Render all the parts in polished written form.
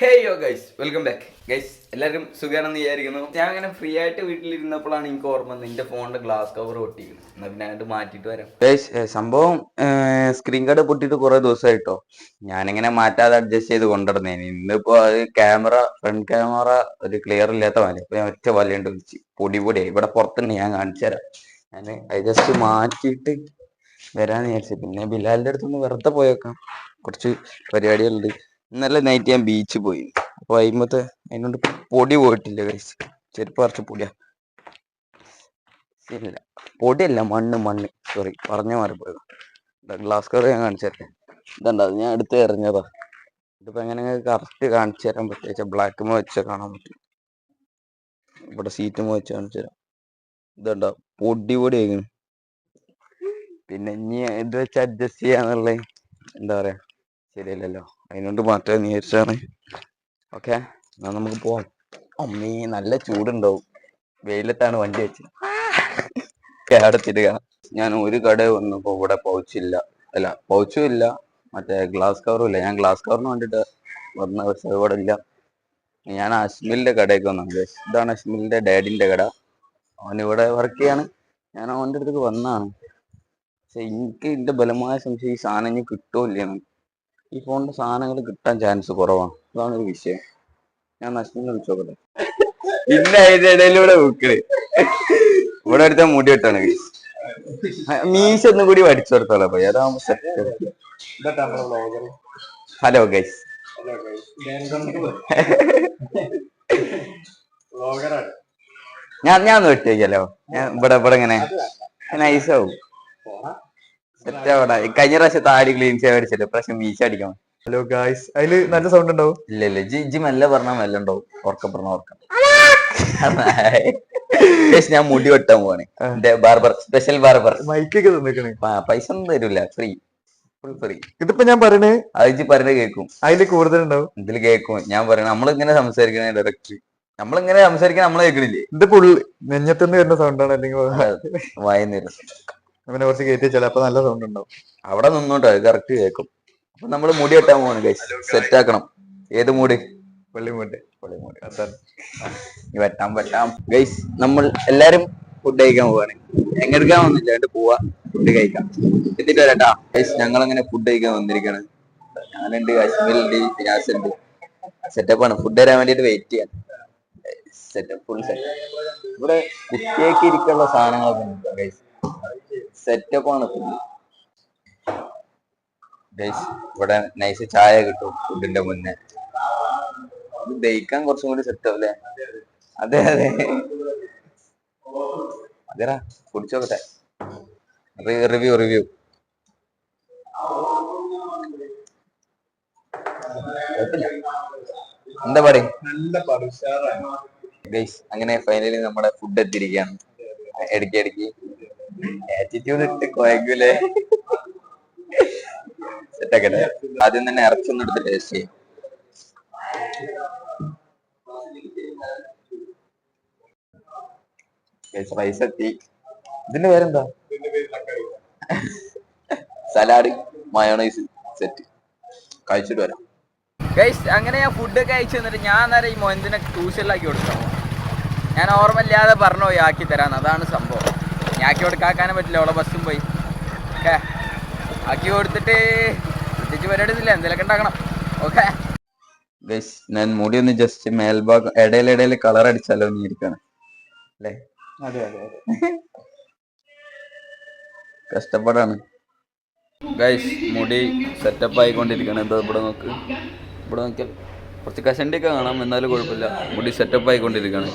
ഹേ യോ guys, welcome back guys. എല്ലാവരും സുഖമാണെന്ന് വിചാരിക്കുന്നു. ഞാൻ അങ്ങനെ ഫ്രീ ആയിട്ട് വീട്ടിലിരുന്നപ്പോഴാണ് എനിക്ക് ഓർമ്മ വന്നത് എൻ്റെ ഫോണിൻ്റെ ഗ്ലാസ് കവർ പൊട്ടിയിരുന്നു. എന്നാൽ പിന്നെ അങ്ങോട്ട് മാറ്റിയിട്ട് വരാം ഗൈസ്. സംഭവം സ്ക്രീൻ കാർഡ് പൊട്ടിയിട്ട് കുറേ ദിവസമായിട്ടോ. ഞാനിങ്ങനെ മാറ്റാതെ അഡ്ജസ്റ്റ് ചെയ്ത് കൊണ്ടുവരുന്നേന്. ഇന്നിപ്പോൾ അത് ഫ്രണ്ട് ക്യാമറ ഒരു ക്ലിയർ ഇല്ലാത്ത പോലെ അപ്പോൾ ഞാൻ ഒറ്റ വലയുണ്ട് വിളിച്ച് പൊടിയായി. ഇവിടെ പുറത്തുണ്ട്, ഞാൻ കാണിച്ചു തരാം. ഞാൻ അത് ജസ്റ്റ് മാറ്റിയിട്ട് വരാന്ന് വിചാരിച്ചു. പിന്നെ ബിലാലിൻ്റെ അടുത്തൊന്ന് വെറുതെ പോയേക്കാം, കുറച്ച് പരിപാടികളുണ്ട്. ഇന്നലെ നൈറ്റ് ഞാൻ ബീച്ചിൽ പോയി. അപ്പൊ അതിനോട് പൊടി പോയിട്ടില്ല ഗൈസ്. ചെരുപ്പ് കുറച്ച് പൊടിയാ, ഇല്ല പൊടിയല്ല, മണ്ണ് സോറി, പറഞ്ഞ മാറിപ്പോയത്. ഗ്ലാസ് കവർ ഞാൻ കാണിച്ചു തരാം. ഇതുണ്ട്, അത് ഞാൻ എടുത്ത് എറിഞ്ഞതാ. ഇതിപ്പോ എങ്ങനെ കറക്റ്റ് കാണിച്ചു തരാൻ പറ്റുക? ബ്ലാക്ക് വെച്ചാൽ കാണാൻ പറ്റും. ഇവിടെ സീറ്റ് വെച്ച് കാണിച്ചു തരാം. ഇതുണ്ടോ, പൊടി ആയിരുന്നു. പിന്നെ ഇനി ഇത് വെച്ച് അഡ്ജസ്റ്റ് ചെയ്യാന്നുള്ള എന്താ പറയാ, ശരിയല്ലല്ലോ. അതിനോണ്ട് മാത്രമേ വിചാരിച്ചാണ്. ഓക്കെ, എന്നാ നമുക്ക് പോവാം. അമ്മീ നല്ല ചൂടുണ്ടാവും. വെയിലത്താണ് വണ്ടി വെച്ചത്. അടച്ചിടുക. ഞാൻ ഒരു കട വന്നപ്പോ ഇവിടെ പൗച്ചും ഇല്ല, മറ്റേ ഗ്ലാസ് കവറും ഇല്ല. ഞാൻ ഗ്ലാസ് കവറിന് വേണ്ടിട്ട് വന്ന, പക്ഷെ ഇവിടെ ഇല്ല. ഞാൻ അശ്മിലിന്റെ കടയൊക്കെ വന്നത്. ഇതാണ് അശ്മിലിന്റെ ഡാഡിന്റെ കട. അവൻ ഇവിടെ വർക്ക് ചെയ്യാണ്. ഞാൻ അവന്റെ അടുത്തേക്ക് വന്നാണ്. പക്ഷെ എനിക്ക് ഇതിന്റെ ബലമായ സംശയം ഈ സാധനം ഇനി കിട്ടുമല്ലേന്ന്. ഈ ഫോണിന്റെ സാധനങ്ങൾ കിട്ടാൻ ചാൻസ് കുറവാണ്. അതാണ് ഒരു വിഷയം. ഞാൻ നഷ്ടം വിളിച്ചോക്കട്ടെ. പിന്നെ അതിന്റെ ഇടയിലൂടെ വെക്കണ്. ഇവിടെ അടുത്ത മുടി വെട്ടാണ്. മീശ ഒന്നും കൂടി വടിച്ചു കൊടുത്തോളാം പോയി, അതാവുമ്പോ സെറ്റ്. Hello guys. ഞാൻ ഒന്ന് വെട്ടിയേക്കല്ലോ. ഞാൻ ഇവിടെ ഇങ്ങനെ നൈസാവും, സെറ്റ് ആവട്ടെ. കഴിഞ്ഞ പ്രാവശ്യം താടി ക്ലീൻ ചെയ്യാൻ മേടിച്ചല്ലോ, പ്രാവശ്യം മീശ അടിക്കണം. ഹലോ ഗായ്സ്, അതില് നല്ല സൗണ്ട് ഉണ്ടാവും. ഇല്ല ജിജി മെല്ലെ പറഞ്ഞാൽ മെല്ലെ ഉണ്ടാവും. ഉറക്കം ഞാൻ മുടി വെട്ടാൻ പോവാണ്. Barber, special barber. മൈക്കൊക്കെ തന്നിക്കണേ. പൈസ ഒന്നും തരൂല, ഫ്രീ, ഫുൾ ഫ്രീ. ഇതിപ്പോ ഞാൻ പറയണേ അത് പറയുന്നത് കേൾക്കും. അതില് കൂടുതൽ ഉണ്ടാവും. ഇതിൽ കേൾക്കും. ഞാൻ പറയണ നമ്മളിങ്ങനെ സംസാരിക്കണേ ഡയറക്റ്റ്, നമ്മളിങ്ങനെ സംസാരിക്കാൻ നമ്മളെ കേൾക്കണില്ലേ? ഇത് ഫുള്ള് നെഞ്ഞത്തുനിന്ന് വരുന്ന സൗണ്ടാണ്, അല്ലെങ്കിൽ വായനേരം അങ്ങനെ കുറച്ച് കയറ്റി ചിലപ്പോ നല്ല സൗണ്ട് ഉണ്ടാവും. അവിടെ നിന്നോട്ടോ, അത് കറക്റ്റ് കേൾക്കും. അപ്പൊ നമ്മള് മുടി വെട്ടാൻ പോവാണ് ഗൈസ്. സെറ്റ് ആക്കണം. ഏത് മൂഡ്? പള്ളിമൂട്ട്. വെട്ടാം ഗൈസ്. നമ്മൾ എല്ലാരും ഫുഡ് കഴിക്കാൻ പോവാണ്. എങ്ങെടുക്കാൻ വന്നില്ല, എന്നിട്ട് പോവാ, ഫുഡ് കഴിക്കാം. എത്തിട്ട് വരാട്ടാ ഗൈസ്. ഞങ്ങൾ അങ്ങനെ ഫുഡ് കഴിക്കാൻ വന്നിരിക്കാണ്. ഞാനുണ്ട്, കാശ്മീരുണ്ട്, ഫിനാസ് ഉണ്ട്. സെറ്റപ്പാണ്. ഫുഡ് തരാൻ വേണ്ടിട്ട് വെയിറ്റ് ചെയ്യാൻ. Setup, full set. ഇവിടെ കുട്ടിയേക്ക് ഇരിക്കാനുള്ള സാധനങ്ങളൊക്കെ ഉണ്ട് ഗൈസ്. സെറ്റപ്പാണ് ഫുഡ് ഗൈസ്. ഇവിടെ നൈസ് ചായ കിട്ടും ഫുഡിന്റെ മുന്നേ. ദഹിക്കാൻ കുറച്ചും കൂടി സെറ്റ് ആവല്ലേ? അതെ അതെടാ, കുടിച്ചോക്കട്ടെ. റിവ്യൂ എന്താ പറയും ഗൈസ്. അങ്ങനെ ഫൈനലി നമ്മുടെ ഫുഡ് എത്തിയിരിക്കുകയാണ്. ഇടയ്ക്ക് ആറ്റിറ്റ്യൂഡ് ഇട്ട് കോയക്കൂലേ? സെറ്റാക്കട്ടെ. ആദ്യം തന്നെ ഇറച്ചൊന്നും എടുത്ത് ടേസ്റ്റ് ചെയ്യും. റൈസ് എത്തി. ഇതിന്റെ പേരെന്താ? Salad, mayonnaise, set. കഴിച്ചിട്ട് വരാം ഗൈസ്. അങ്ങനെ ഞാൻ ഫുഡ് ഒക്കെ അയച്ചു തന്നിട്ട് ഞാൻ നേരെ ഈ മൊയന്തിനെ ട്യൂഷനിലാക്കി കൊടുത്തോ. ഞാൻ ഓർമ്മയില്ലാതെ പറഞ്ഞോ ആക്കി തരാന്ന്. അതാണ് സംഭവം. ഞാൻ ആക്കി കൊടുക്കാക്കാനും പറ്റില്ല, അവളെ ബസ്സും പോയി. ഓക്കെ, ആക്കി കൊടുത്തിട്ട് പ്രത്യേകിച്ച് പരിപാടിയൊന്നുമില്ല, എന്തെങ്കിലുമൊക്കെ ഉണ്ടാക്കണം. ഓക്കെ ഗൈസ്, ഞാൻ മുടി ഒന്ന് ജസ്റ്റ് മേൽഭാഗം ഇടയിൽ കളർ അടിച്ചാലോ എന്ന് ഇരിക്കാണ് അല്ലേ? അതെ കഷ്ടപ്പാടാണ് ഗൈസ്. മുടി സെറ്റപ്പ് ആയിക്കൊണ്ടിരിക്കണം. എന്താ ഇവിടെ നോക്കിയാൽ കുറച്ച് കഷണ്ടിയൊക്കെ കാണാം, എന്നാലും കുഴപ്പമില്ല. മുടി സെറ്റപ്പ് ആയിക്കൊണ്ടിരിക്കുകയാണ്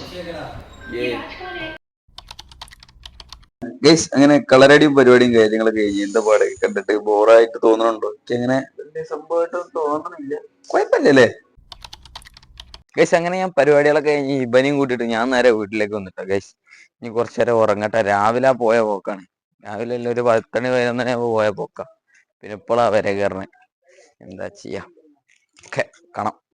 ഗൈസ്. അങ്ങനെ കളറടിയും പരിപാടിയും കാര്യങ്ങളൊക്കെ കഴിഞ്ഞ് എന്താ പാട്? കണ്ടിട്ട് ബോറായിട്ട് തോന്നുന്നുണ്ടോ? അങ്ങനെ വലിയ സംഭവമായിട്ടൊന്നും തോന്നുന്നില്ല. കുഴപ്പമില്ലല്ലേ ഗൈസ്? അങ്ങനെ ഞാൻ പരിപാടികളൊക്കെ കഴിഞ്ഞ് ഇബനെയും കൂട്ടിയിട്ട് ഞാൻ നേരെ വീട്ടിലേക്ക് വന്നിട്ടാ ഗൈസ്. ഇനി കുറച്ചു നേരം ഉറങ്ങട്ടെ. രാവിലെ പോയ പോക്കാണ്. രാവിലെ ഒരു 10 മണി 11 പോയ പോക്ക. പിന്നെ ഇപ്പോഴാ വരെ കയറണേ. എന്താ ചെയ്യാ? ഓക്കെ, കാണാം.